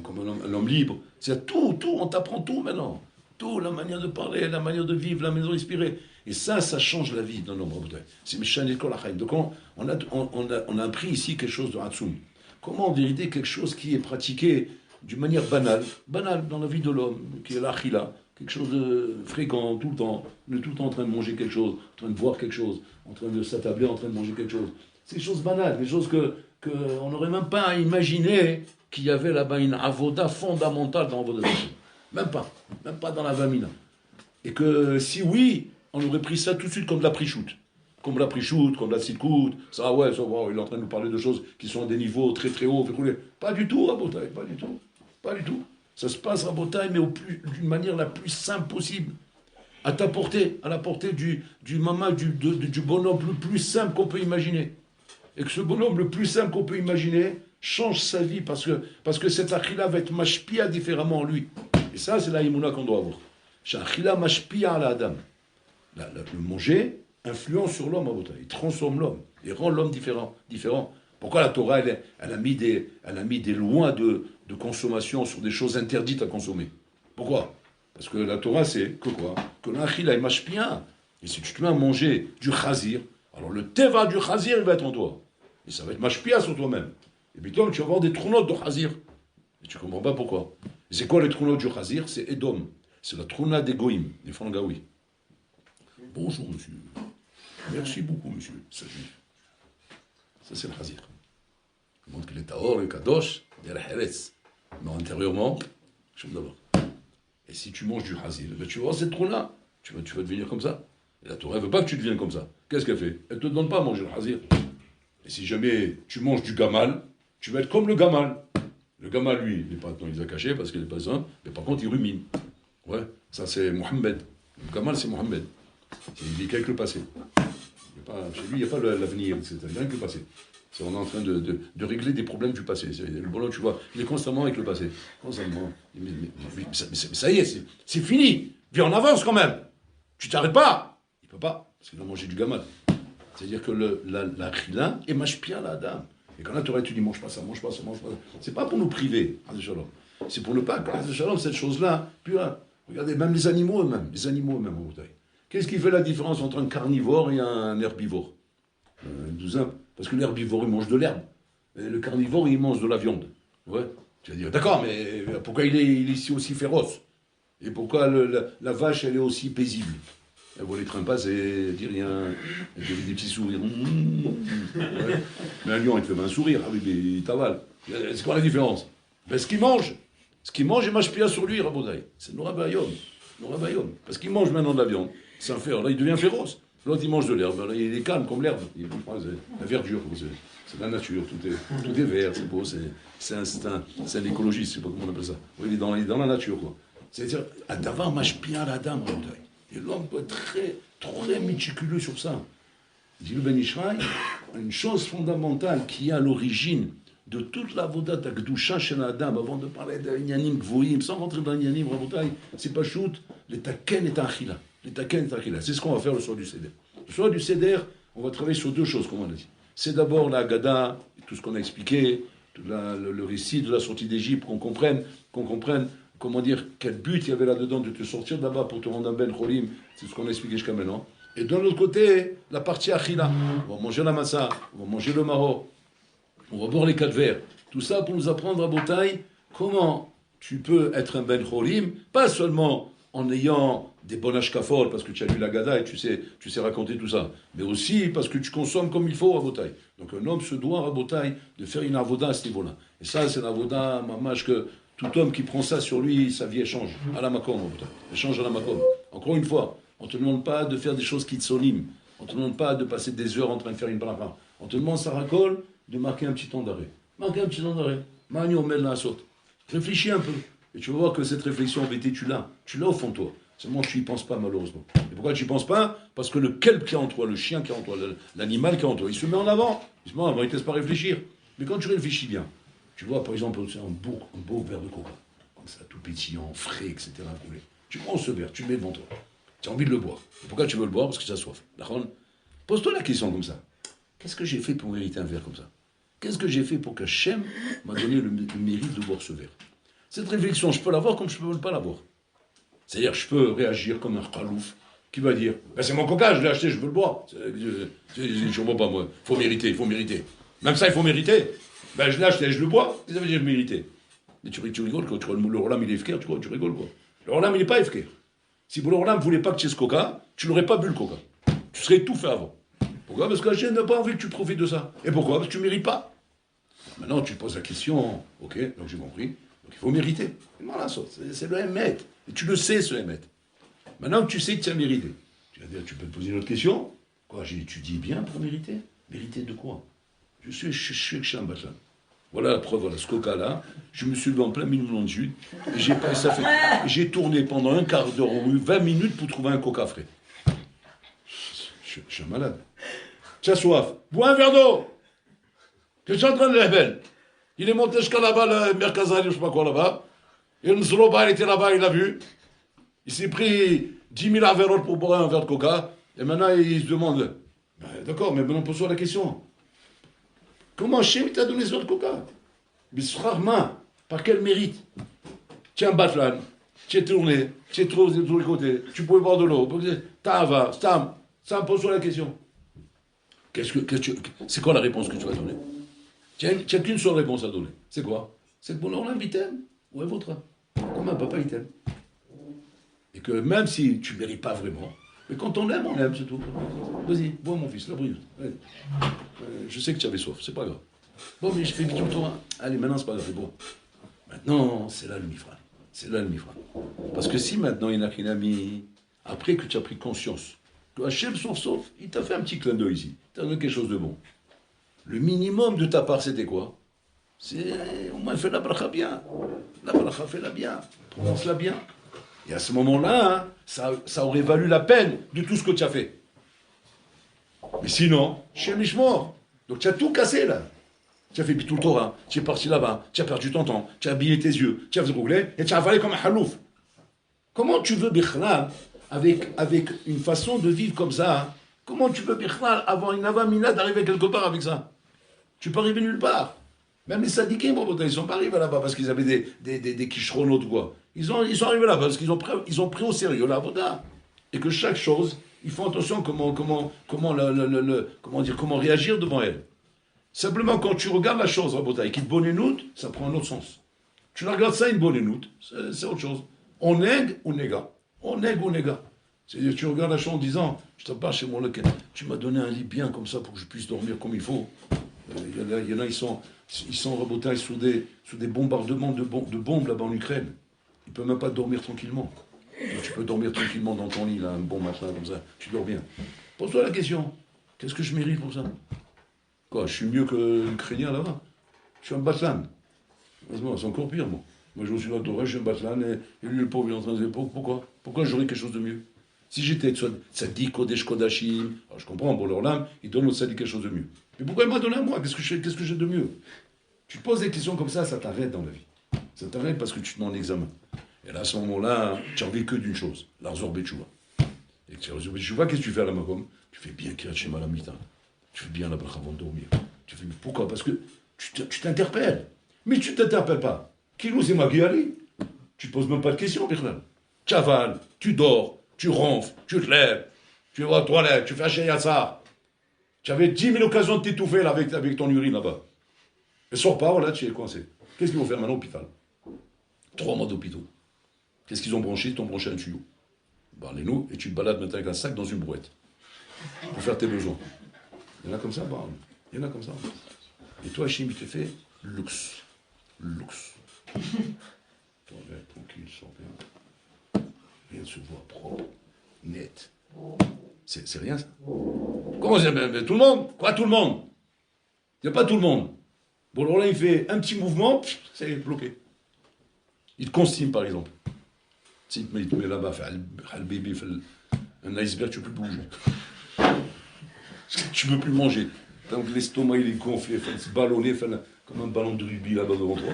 comme un homme libre. C'est tout, on t'apprend tout maintenant. Tout, la manière de parler, la manière de vivre, la manière de respirer. Et ça change la vie d'un homme. C'est Mishanet Kol HaChaim. Donc on a appris ici quelque chose de Hatsoum. Comment en vérité quelque chose qui est pratiqué d'une manière banale dans la vie de l'homme, qui est l'achila, quelque chose de fréquent, tout le temps, on est tout le temps en train de manger quelque chose, en train de boire quelque chose, en train de s'attabler, en train de manger quelque chose. C'est des choses banales, des choses qu'on n'aurait même pas imaginé qu'il y avait là-bas une avoda fondamentale dans Avoda Zarah. Même pas dans la vamina. Et que si oui, on aurait pris ça tout de suite comme de la prichoute. Comme de la prichoute, comme de la sitkout. Ça, ouais, ça, il est en train de nous parler de choses qui sont à des niveaux très très hauts. Pas du tout, Rabotai, pas du tout. Pas du tout. Ça se passe, Rabotai, mais d'une manière la plus simple possible. À ta portée, à la portée du mama, du bonhomme le plus simple qu'on peut imaginer. Et que ce bonhomme le plus simple qu'on peut imaginer change sa vie parce que cette achila va être mashpia différemment en lui. Et ça, c'est la imuna qu'on doit avoir. Achila mashpia ala adam. Le manger influence sur l'homme, il transforme l'homme, il rend l'homme différent. Pourquoi la Torah, elle a mis des lois de consommation sur des choses interdites à consommer? Pourquoi? Parce que la Torah, c'est que quoi? Que l'achila est mashpia Et si tu te mets à manger du chazir, alors le teva du chazir, il va être en toi. Et ça va être mashpia sur toi-même. Et puis toi, tu vas avoir des trônotes de chazir. Et tu ne comprends pas pourquoi. Et c'est quoi les trônotes du chazir? C'est Edom. C'est la trôna des goïm, des fangaoui. Bonjour, monsieur. Merci beaucoup, monsieur. Ça, c'est le chazir. Il montre qu'il est taor, le kadosh, il y a la heretz. Mais intérieurement, je me d'abord. Et si tu manges du chazir, ben tu vas avoir cette trôna. Tu vas devenir comme ça. Et la Torah ne veut pas que tu deviennes comme ça. Qu'est-ce qu'elle fait? Elle ne te donne pas à manger le chazir. Et si jamais tu manges du gamal, tu vas être comme le gamal. Le gamal, lui, il n'est pas dans les a cachés parce qu'il n'est pas sain, mais par contre, il rumine. Ouais, ça c'est Mohammed. Le gamal, c'est Mohammed. Il vit qu'avec le passé. Chez lui, il n'y a pas l'avenir, etc. Il n'y a rien que le passé. On est en train de régler des problèmes du passé. Le bonhomme, tu vois, il est constamment avec le passé. Constamment. Mais ça y est, c'est fini. Viens, on avance quand même. Tu t'arrêtes pas. Il ne peut pas, parce qu'il va manger du gamal. C'est-à-dire que la chila est mashpia la dame. Et quand la Torah tu dis mange pas ça, mange pas ça, mange pas ça. C'est pas pour nous priver, c'est pour ne pas que cette chose-là, puis là, regardez, même les animaux eux-mêmes en bouteille. Qu'est-ce qui fait la différence entre un carnivore et un herbivore? Parce que l'herbivore il mange de l'herbe, et le carnivore il mange de la viande. Ouais. Tu vas dire d'accord, mais pourquoi il est ici aussi féroce? Et pourquoi la vache elle est aussi paisible? Elle voit les trimpas et dit rien. Elle fait des petits sourires. Ouais. Mais un lion, il te fait un sourire. Ah oui, mais il t'avale. C'est quoi la différence? Ben, ce qu'il mange, il mâche pia sur lui, Rabodaï. C'est Nora Bayom. Parce qu'il mange maintenant de la viande. C'est un fer. Là, il devient féroce. L'autre, il mange de l'herbe. Là, il est calme comme l'herbe. La verdure. C'est la nature. Tout est vert. C'est beau. C'est un écologiste. Je ne sais pas comment on appelle ça. Oui, il est dans la nature, quoi. C'est-à-dire, d'avoir mâche pia la dame, Rabodaï. Et l'homme peut être très, très méticuleux sur ça. Dit le Ben Ishraï, une chose fondamentale qui est à l'origine de toute la voda d'Akdoucha chez l'Adam, avant de parler d'un Yanim Gvoïm, sans rentrer dans un Yanim Rabotai, c'est pas shoot, les taken et achila. C'est ce qu'on va faire le soir du Seder. Le soir du Seder, on va travailler sur deux choses, comme on a dit. C'est d'abord la Gada, tout ce qu'on a expliqué, le récit de la sortie d'Égypte, qu'on comprenne comment dire, quel but il y avait là-dedans de te sortir de là-bas pour te rendre un Ben Cholim, c'est ce qu'on a expliqué jusqu'à maintenant. Et de l'autre côté, la partie Achila, on va manger la massa, on va manger le maro, on va boire les 4 verres. Tout ça pour nous apprendre à Botaï comment tu peux être un Ben Cholim, pas seulement en ayant des bonnes ashkafol, parce que tu as lu la Gada et tu sais raconter tout ça, mais aussi parce que tu consommes comme il faut à Botaï. Donc un homme se doit à Botaï de faire une avoda à ce niveau-là. Et ça, c'est l'avoda, mamash, que tout homme qui prend ça sur lui, sa vie elle change. À la makom, elle change à la makom. Encore une fois, on ne te demande pas de faire des choses qui te soniment. On ne te demande pas de passer des heures en train de faire une bracha. On te demande, Sarakol, de marquer un petit temps d'arrêt. Marquer un petit temps d'arrêt. Mani, on met la saute. Réfléchis un peu. Et tu vas voir que cette réflexion, en vérité, tu l'as. Tu l'as au fond de toi. Seulement, tu n'y penses pas, malheureusement. Et pourquoi tu n'y penses pas? Parce que le kelp qui est en toi, le chien qui est en toi, l'animal qui est en toi, il se met en avant. Il se met en avant, il ne te laisse pas réfléchir. Mais quand tu réfléchis bien, tu vois, par exemple, un beau verre de coca, comme ça, tout pétillant, frais, etc. Coulé. Tu prends ce verre, tu le mets devant toi. Tu as envie de le boire. Et pourquoi tu veux le boire? Parce que tu as soif. D'accord? Pose-toi la question comme ça. Qu'est-ce que j'ai fait pour mériter un verre comme ça? Qu'est-ce que j'ai fait pour qu'Hachem m'a donné le mérite de boire ce verre? Cette réflexion, je peux l'avoir comme je ne peux pas l'avoir. C'est-à-dire, je peux réagir comme un khalouf qui va dire ben c'est mon coca, je l'ai acheté, je veux le boire. Je ne comprends pas, moi. Il faut mériter. Même ça, il faut mériter. Ben, je l'ai acheté, je le bois. Qu'est-ce que ça veut dire mériter? Mais tu rigoles, quoi. Le Rolam, il est efker, tu rigoles, quoi. Le Rolam, il n'est pas efker. Si le Rolam ne voulait pas que tu aies ce coca, tu n'aurais pas bu le coca. Tu serais tout fait avant. Pourquoi? Parce que Hachem n'a pas envie que tu profites de ça. Et pourquoi? Parce que tu ne mérites pas. Maintenant, tu poses la question, ok, donc j'ai compris. Donc il faut mériter. Voilà, c'est le Hémet. Et tu le sais, ce Hémet. Maintenant que tu sais que tu as mérité, tu peux te poser une autre question. Quoi, j'ai étudié bien pour mériter? Mériter de quoi? Je suis Sham Batlan. Voilà la preuve, voilà ce coca-là. Je me suis levé en plein milieu de sud. J'ai tourné pendant un quart d'heure, 20 minutes pour trouver un coca frais. Je suis un malade. Tu as soif. Bois un verre d'eau. Que tu es en train de lever. Il est monté jusqu'à là-bas, le Merkazali, je ne sais pas quoi là-bas. Et le Zloba, il était là-bas, il a vu. Il s'est pris 10 000 averrotes pour boire un verre de coca. Et maintenant, il se demande, d'accord, mais maintenant, pose-toi la question. Comment Hachem t'a donné ce verre de coca? Mais rarement, par quel mérite? Tiens, Batlan, tu es tourné, tu es trop de tous les côtés, tu pouvais boire de l'eau. Tava, Stam, pose-toi la question. C'est quoi la réponse que tu vas donner? Tu n'as qu'une seule réponse à donner. C'est quoi? C'est que bon, on il t'aime. Ouais, votre. Comme un papa, il t'aime. Et que même si tu ne mérites pas vraiment, mais quand on aime, c'est tout. Vas-y, bois mon fils, la brûle. Je sais que tu avais soif, c'est pas grave. Bon, mais je fais vite toi. Allez, maintenant, c'est pas grave, c'est bon. Maintenant, c'est là le mifra. C'est là le mifra. Parce que si maintenant, il n'y en a qu'un ami, après que tu as pris conscience, que Hachem, sauf, il t'a fait un petit clin d'œil ici. Il t'a donné quelque chose de bon. Le minimum de ta part, c'était quoi? C'est au moins fais la bracha bien. La bracha, fais-la bien. Prononce-la bien. Et à ce moment-là, hein, ça aurait valu la peine de tout ce que tu as fait. Mais sinon, Shem Mishmor. Donc tu as tout cassé là. Tu as fait tout le Torah, tu es parti là-bas, tu as perdu ton temps, tu as abîmé tes yeux, tu as roulé et tu as avalé comme un halouf. Comment tu veux, Bichlal, avec une façon de vivre comme ça, hein, comment tu veux, Bichlal, avoir une avamina d'arriver quelque part avec ça? Tu peux arriver nulle part. Même les sadikim, ils ne sont pas arrivés là-bas parce qu'ils avaient des kishronotes ou quoi. Ils sont arrivés là parce qu'ils ont pris au sérieux la voda. Et que chaque chose, ils font attention comment réagir devant elle. Simplement, quand tu regardes la chose, Rabotai, qui est bonne énoute, ça prend un autre sens. Tu la regardes ça, une bonne énoute, c'est autre chose. On nègue ou néga. On nègue ou néga. C'est-à-dire, tu regardes la chose en disant, je te parle chez moi, tu m'as donné un lit bien comme ça pour que je puisse dormir comme il faut. Il y en a, ils sont Rabotai sous des bombardements de bombes là-bas en Ukraine. Ils ne peuvent même pas dormir tranquillement. Donc, tu peux dormir tranquillement dans ton lit, là, un bon matelas comme ça, tu dors bien. Pose-toi la question, qu'est-ce que je mérite pour ça? Quoi, je suis mieux que l'Ukrainien là-bas. Je suis un batlan. C'est encore pire, moi. Moi, je suis là, je suis un batlan, et lui, le pauvre, il est en train de dire, pourquoi j'aurais quelque chose de mieux? Si j'étais tzaddik, kodesh, kodashim, alors je comprends, pour leur lame, il donne au tzaddik quelque chose de mieux. Mais pourquoi il m'a donné à moi? Qu'est-ce que j'ai de mieux? Tu te poses des questions comme ça t'arrête dans la vie. Ça t'arrête parce que tu te mets en examen. Et là, à ce moment-là, tu n'as envie que d'une chose, l'arzor betchouva. Et tu l'arzor betchouva, qu'est-ce que tu fais à la makom? Tu fais bien kirat shema la mita. Tu fais bien la bracha avant de dormir. Tu fais, mais pourquoi? Parce que tu t'interpelles. Mais tu ne t'interpelles pas. Kilou, c'est Magiali. Tu ne poses même pas de questions, Bichlal. Tu avales, tu dors, tu ronfles, tu te lèves, tu vas aux toilettes, tu fais un yassar. Tu avais 10 000 occasions de t'étouffer là, avec ton urine là-bas. Et sors pas, voilà, tu es coincé. Qu'est-ce qu'ils vont faire maintenant à l'hôpital? 3 mois d'hôpitaux. Qu'est-ce qu'ils ont branché? Ils t'ont branché un tuyau. Parlez-nous, et tu te balades maintenant avec un sac dans une brouette. Pour faire tes besoins. Il y en a comme ça, bah, il y en a comme ça. Et toi, Hachim, il te fait luxe. Luxe. Toi, tranquille, sors bien. Rien se voit propre, net. C'est rien, ça. Comment c'est? Tout le monde? Quoi, tout le monde? Il n'y a pas tout le monde. Bon, alors là, il fait un petit mouvement, c'est bloqué. Il te constime, par exemple. Si il te met là-bas, fait un bébé, fait un iceberg, tu ne peux plus bouger. Tu ne peux plus manger. Donc l'estomac il est gonflé, il se ballonner, comme un ballon de rugby là-bas devant toi.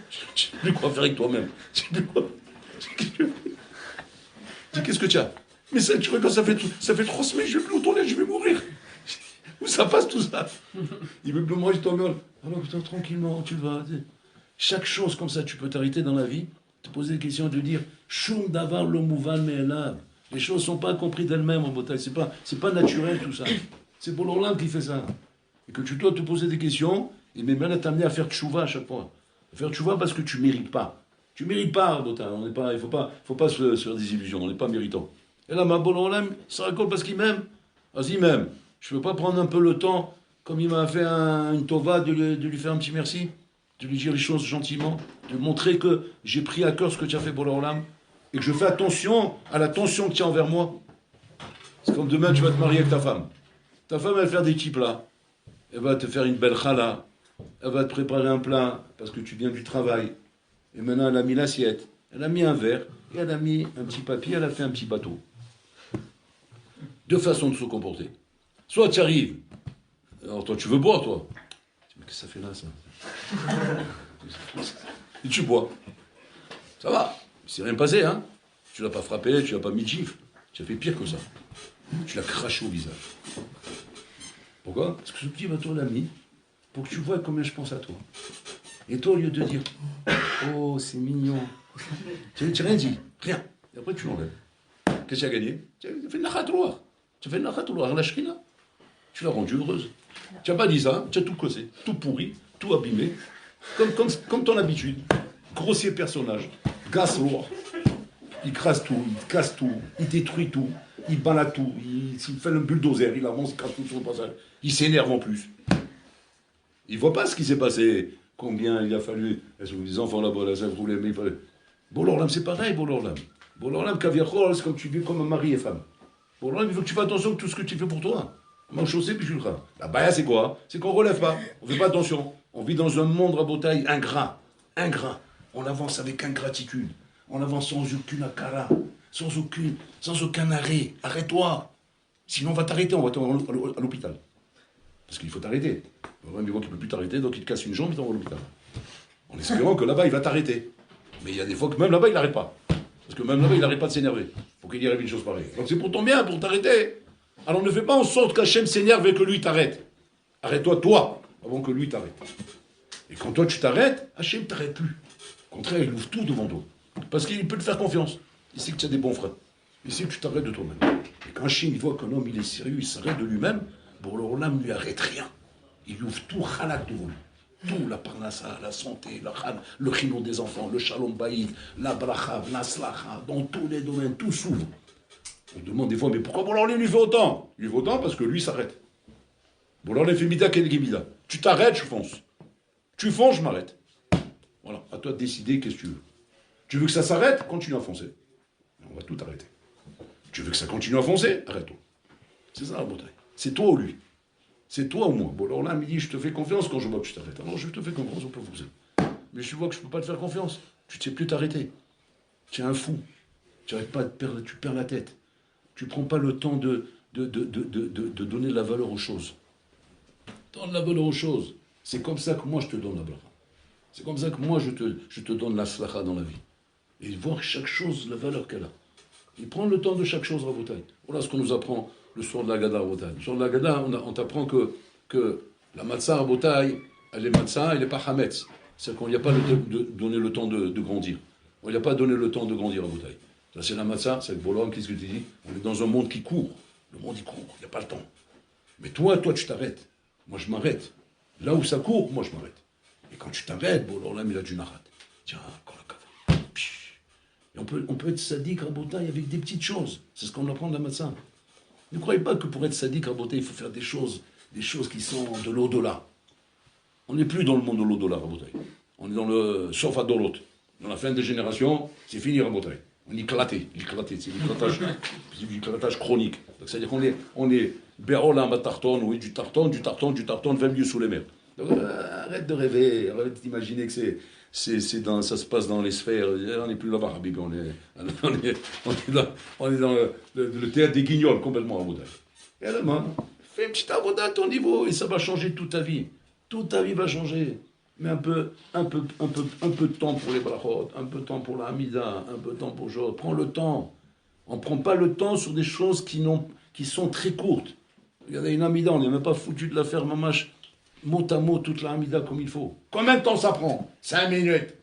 Tu ne sais plus quoi faire avec toi-même. Tu sais plus quoi. Dis, qu'est-ce que tu as? Mais ça, tu vois, quand ça fait 3 semaines, je vais plus aux toilettes, je vais mourir. Où ça passe tout ça? Il veut plus manger ton gueule. Alors que toi, tranquillement, tu vas. Chaque chose comme ça, tu peux t'arrêter dans la vie, te poser des questions, te dire Shum davar lo mouvan me'elav. Les choses ne sont pas comprises d'elles-mêmes en bataille. C'est pas naturel tout ça. C'est pour l'Orlam qui fait ça. Et que tu dois te poser des questions, et même là t'amener à faire tchouva à chaque fois. Faire tchouva parce que tu ne mérites pas. Tu ne mérites pas, Botin. Il ne faut pas se faire des illusions, on n'est pas méritant. Et là, ma bonne Orlam, il se raconte parce qu'il m'aime. Vas-y, m'aime. Je ne peux pas prendre un peu le temps, comme il m'a fait une tova, de lui faire un petit merci, de lui dire les choses gentiment, de montrer que j'ai pris à cœur ce que tu as fait pour l'Orlam, et que je fais attention à l'attention que tu as envers moi. C'est comme demain, tu vas te marier avec ta femme. Ta femme, elle va faire des petits plats. Elle va te faire une belle challah. Elle va te préparer un plat parce que tu viens du travail. Et maintenant, elle a mis l'assiette. Elle a mis un verre. Et elle a mis un petit papier. Elle a fait un petit bateau. Deux façons de se comporter. Soit tu arrives. Alors toi, tu veux boire, toi. Mais qu'est-ce que ça fait là, ça? Et tu bois. Ça va. Il s'est rien passé, hein. Tu l'as pas frappé, tu l'as pas mis de gifle. Tu as fait pire que ça. Tu l'as craché au visage. Pourquoi? Parce que ce petit bateau l'a mis pour que tu vois combien je pense à toi. Et toi, au lieu de dire, oh, c'est mignon, tu n'as rien dit, rien. Et après, tu l'enlèves. Qu'est-ce que tu as gagné? Tu as fait une nachatouloir. Tu as fait une nachatouloir à la shrina. Tu l'as rendue heureuse. Tu n'as pas dit ça, tu as tout cassé, tout pourri, tout abîmé, comme ton habitude. Grossier personnage, gasse lourd. Il crase tout, il casse tout, il détruit tout, il balade tout, il fait le bulldozer, il avance, il casse tout sur le passage. Il s'énerve en plus. Il ne voit pas ce qui s'est passé, combien il a fallu. Est-ce que les enfants là-bas, là, ça roulait, mais il fallait. Bolorlam, c'est pareil, Bolorlam. Bolorlam, Kaviachol, c'est comme tu vis comme un mari et femme. Bolorlam, il faut que tu fasses attention à tout ce que tu fais pour toi. Mange chaussée, puis tu le feras. La baya, c'est quoi? C'est qu'on ne relève pas, on ne fait pas attention. On vit dans un monde rabotaille ingrat, ingrat. On avance avec ingratitude. On avance sans aucune akara, sans aucun arrêt. Arrête-toi. Sinon, on va t'arrêter, on va t'envoyer à l'hôpital. Parce qu'il faut t'arrêter. Il voit qu'il ne peut plus t'arrêter, donc il te casse une jambe, il t'envoie à l'hôpital. En espérant que là-bas, il va t'arrêter. Mais il y a des fois que même là-bas, il n'arrête pas. Parce que même là-bas, il n'arrête pas de s'énerver. Pour qu'il y arrive une chose pareille. Donc c'est pour ton bien, pour t'arrêter. Alors ne fais pas en sorte qu'Hachem s'énerve et que lui t'arrête. Arrête-toi, toi, avant que lui t'arrête. Et quand toi, tu t'arrêtes, Hachem ne t'arrête plus. Au contraire, il ouvre tout devant toi. Parce qu'il peut te faire confiance. Il sait que tu as des bons frères. Il sait que tu t'arrêtes de toi-même. Et quand Hachem il voit qu'un homme il est sérieux, il s'arrête de lui-même, pour leur âme ne lui arrête rien. Il ouvre tout halak devant lui. Tout, la parnassa, la santé, le chino des enfants, le shalom baïd, la bracha, la slacha, dans tous les domaines, tout s'ouvre. On demande des fois, mais pourquoi Bolloré lui fait autant? Il lui fait autant parce que lui s'arrête. Bolloré fait mida kenegimida. Tu t'arrêtes, je fonce. Tu fonces, je m'arrête. Voilà, à toi de décider qu'est-ce que tu veux. Tu veux que ça s'arrête? Continue à foncer. On va tout arrêter. Tu veux que ça continue à foncer? Arrête-toi. C'est ça la bataille. C'est toi ou lui. C'est toi ou moi. Bon, alors là, il me dit, je te fais confiance quand je vois que tu t'arrêtes. Alors je te fais confiance, on peut foncer. Mais je vois que je ne peux pas te faire confiance. Tu ne sais plus t'arrêter. Tu es un fou. Tu n'arrêtes pas de perdre, tu perds la tête. Tu ne prends pas le temps de donner de la valeur aux choses. Donne la valeur aux choses. C'est comme ça que moi je te donne la bracha. C'est comme ça que moi je te donne la slacha dans la vie. Et voir chaque chose, la valeur qu'elle a. Et prendre le temps de chaque chose, Rabotai. Voilà ce qu'on nous apprend le soir de la Gada, Rabotai. Le soir de la Gada, on t'apprend que la matzah, Rabotai, elle est matzah, elle n'est pas hametz. C'est-à-dire qu'on n'y a pas donné le temps de grandir. On n'y a pas donné le temps de grandir, Rabotai. Ça, c'est la matzah, c'est avec Boloram, qu'est-ce que tu dis? On est dans un monde qui court. Le monde, il court, il n'y a pas le temps. Mais toi, tu t'arrêtes. Moi, je m'arrête. Là où ça court, moi, je m'arrête. Et quand tu t'arrêtes, Boloram, il a du narat. Tiens, quand la kava. Et on peut être sadique, Rabotai, avec des petites choses. C'est ce qu'on apprend de la matzah. Ne croyez pas que pour être sadique, Rabotai, il faut faire des choses qui sont de l'au-delà. On n'est plus dans le monde de l'au-delà, Rabotai. On est dans le sofa dorot. Dans la fin des générations, c'est fini, Rabotai. On est éclaté, c'est l'éclatage chronique. Donc, c'est-à-dire qu'on est bérolam à tarton, oui, du tarton, 20 lieues sous les mers. Donc, arrête de rêver, arrête d'imaginer que ça se passe dans les sphères. On n'est plus là-bas, Habib, on est dans le théâtre des guignols, complètement à Rabotai. Et alors, fais une petite avoda à ton niveau et ça va changer toute ta vie. Toute ta vie va changer. Mais un peu de temps pour les brachot, un peu de temps pour la hamida, un peu de temps pour Jod. Prends le temps. On ne prend pas le temps sur des choses qui sont très courtes. Regardez, une hamida, on n'est même pas foutu de la faire, mamache, mot à mot, toute la hamida comme il faut. Combien de temps ça prend? 5 minutes.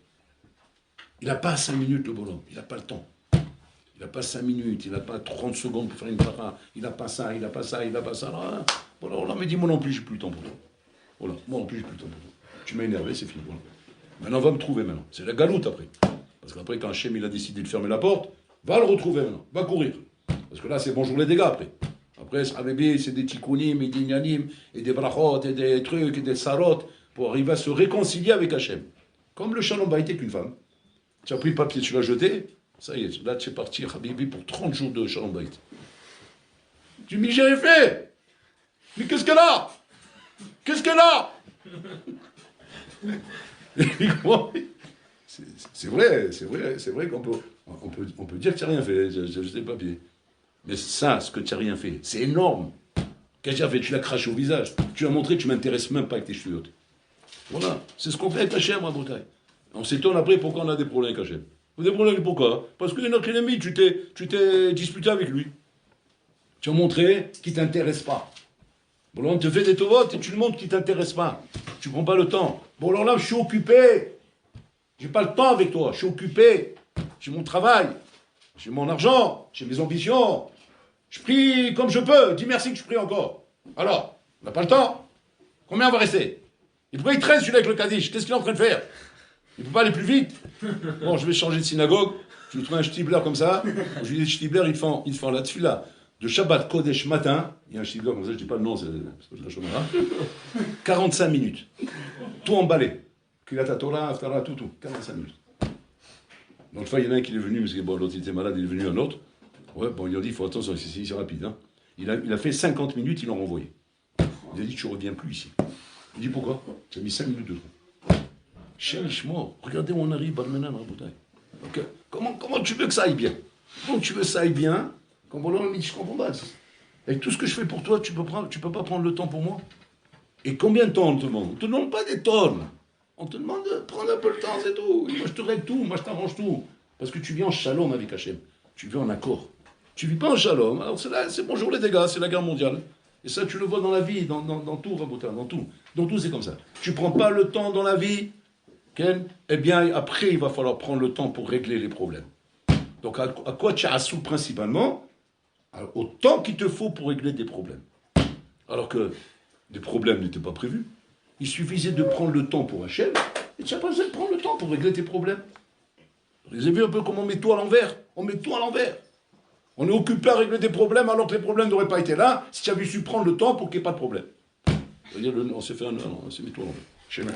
Il n'a pas 5 minutes, le bonhomme. Il n'a pas le temps. Il n'a pas 5 minutes, il n'a pas 30 secondes pour faire une para. Il n'a pas ça, il n'a pas ça, il n'a pas ça. Voilà, on m'a dit, moi non plus, j'ai plus le temps pour toi. Voilà, moi non plus, j'ai plus le temps pour toi. Tu m'as énervé, c'est fini. Voilà. Maintenant, va me trouver maintenant. C'est la galoute après. Parce qu'après, quand Hachem il a décidé de fermer la porte, va le retrouver maintenant. Va courir. Parce que là, c'est bonjour les dégâts après. Après, c'est des tikkunim et des ignanim et des brachot et des trucs et des sarot pour arriver à se réconcilier avec Hachem. Comme le shalom bayit est qu'une femme. Tu as pris le papier, tu l'as jeté. Ça y est, là, tu es parti, Habibi, pour 30 jours de shalom bayit. Tu me dis, j'ai rien fait. Mais qu'est-ce qu'elle a? Qu'est-ce qu'elle a? C'est vrai qu'on peut dire que tu n'as rien fait, j'ai jeté le papier. Mais ça, ce que tu n'as rien fait, c'est énorme. Qu'est-ce que tu as fait? Tu l'as craché au visage. Tu as montré que tu ne m'intéresses même pas avec tes cheveux. Voilà, c'est ce qu'on fait avec Hachem, à Bretagne. On s'étonne après pourquoi on a des problèmes avec Hachem. Des problèmes, pourquoi? Parce que notre ennemi, tu t'es disputé avec lui. Tu as montré qu'il ne t'intéresse pas. Bon, on te fait des tovotes et tu le montres qui ne t'intéresse pas. Tu ne prends pas le temps. Bon, alors là, je suis occupé. J'ai pas le temps avec toi. Je suis occupé. J'ai mon travail. J'ai mon argent. J'ai mes ambitions. Je prie comme je peux. Dis merci que je prie encore. Alors, on n'a pas le temps. Combien on va rester? Et pourquoi il traîne celui-là avec le Kaddish? Qu'est-ce qu'il est en train de faire? Il ne peut pas aller plus vite. Bon, je vais changer de synagogue. Je vais trouver un shtibler comme ça. Je lui dis, shtibler, ils font la tefila de Shabbat Kodesh matin. Il y a un shtibler comme ça, je ne dis pas le nom, c'est la Shomara. 45 minutes. Tout emballé. Kilat Torah, Haftara, tout. 45 minutes. Donc, il y en a un qui est venu, parce que bon, l'autre il était malade, il est venu un autre. Ouais, bon, il a dit, il faut attention, c'est rapide. Hein. Il a fait 50 minutes, il l'a renvoyé. Il a dit, tu ne reviens plus ici. Il dit, pourquoi? Tu as mis 5 minutes de trop. Chérichement, regardez où on arrive, Barmenan, Raboutaï. Okay. Comment tu veux que ça aille bien? Comment tu veux que ça aille bien? Quand on me dit, je comprends pas. Avec tout ce que je fais pour toi, tu peux pas prendre le temps pour moi? Et combien de temps on te demande? On te demande pas des tonnes. On te demande de prendre un peu le temps, c'est tout. Moi, je te règle tout, moi, je t'arrange tout. Parce que tu vis en shalom avec Hachem. Tu vis en accord. Tu vis pas en shalom. Alors, c'est bonjour les dégâts, c'est la guerre mondiale. Et ça, tu le vois dans la vie, dans tout, Rabotin, dans tout. Dans tout, c'est comme ça. Tu prends pas le temps dans la vie, Ken, eh bien, après, il va falloir prendre le temps pour régler les problèmes. Donc, à quoi tu as assou principalement? Au temps qu'il te faut pour régler des problèmes. Alors que des problèmes n'étaient pas prévus. Il suffisait de prendre le temps pour Hachem, et tu n'as pas besoin de prendre le temps pour régler tes problèmes. Vous avez vu un peu comment on met tout à l'envers? On met tout à l'envers. On est occupé à régler des problèmes alors que les problèmes n'auraient pas été là si tu avais su prendre le temps pour qu'il n'y ait pas de problème. C'est-à-dire, on s'est mis tout à l'envers. Chez nous,